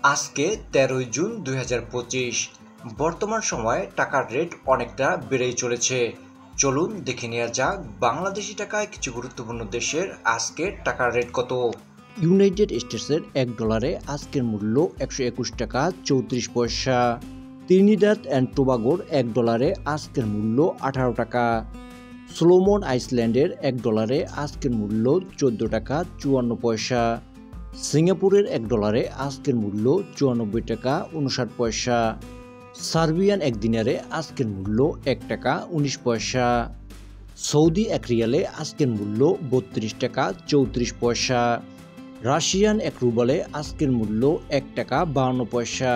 আজকে ১৩ জুন ২০২৫। বর্তমান সময়ে টাকার রেট অনেকটা বেড়েই চলেছে। চলুন দেখে নেওয়া যাক বাংলাদেশি টাকায় কিছু গুরুত্বপূর্ণ দেশের আজকের টাকার রেট কত। ইউনাইটেড স্টেটসের $1 আজকের মূল্য 121 টাকা 34 পয়সা। ত্রিনিদাদ অ্যান্ড টোবাগোর $1 আজকের মূল্য 18 টাকা। সলোমন আইল্যান্ডের $1 আজকের মূল্য 14 টাকা 54 পয়সা। সিঙ্গাপুরের $1 আজকের মূল্য 94 টাকা 59 পয়সা। সার্বিয়ান এক দিনারে আজকের মূল্য 1 টাকা 19 পয়সা। সৌদি এক রিয়ালে আজকের মূল্য 32 টাকা 34 পয়সা। রাশিয়ান এক রুবলে আজকের মূল্য 1 টাকা 52 পয়সা।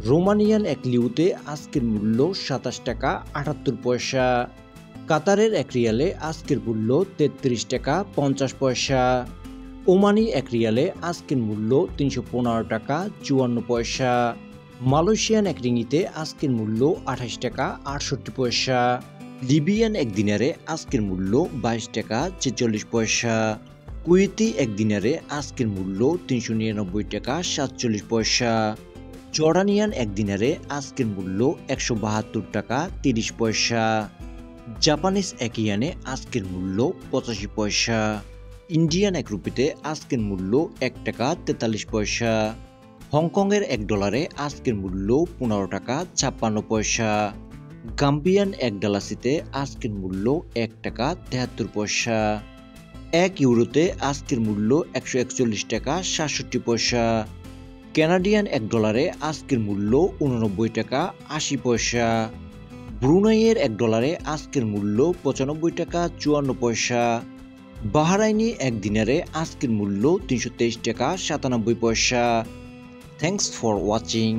রোমানিয়ান এক লিউতে আজকের মূল্য 27 টাকা 78 পয়সা। কাতারের এক রিয়ালে আজকের মূল্য 33 টাকা 50 পয়সা। ওমানি এক রিয়ালে আজকের মূল্য 315 টাকা 54 পয়সা। মালয়েশিয়ান এক রিঙ্গিতে আজকের মূল্য 28 টাকা 68 পয়সা। লিবিয়ান এক দিনারে আজকের মূল্য 22 টাকা 46 পয়সা। কুয়েতি এক দিনারে আজকের মূল্য 399 টাকা 47 পয়সা। জর্ডানিয়ান এক দিনারে আজকের মূল্য 172 টাকা 30 পয়সা। জাপানিজ এক ইয়েনে আজকের মূল্য 85 পয়সা। ইন্ডিয়ান এক রুপিতে আজকের মূল্য 1 টাকা 43 পয়সা। হংকংয়ের $1 আজকের মূল্য 15 টাকা 56 পয়সা। গাম্বিয়ান এক ডালাসিতে আজকের মূল্য 1 টাকা 73 পয়সা। 1 ইউরোতে আজকের মূল্য 141 টাকা 67 পয়সা। কানাডিয়ান $1 আজকের মূল্য 89 টাকা 80 পয়সা। ব্রুনাইয়ের $1 আজকের মূল্য 95 টাকা 54 পয়সা। বাহরাইনি এক দিনারে আজকের মূল্য 323 টাকা 97 পয়সা। Thanks for watching.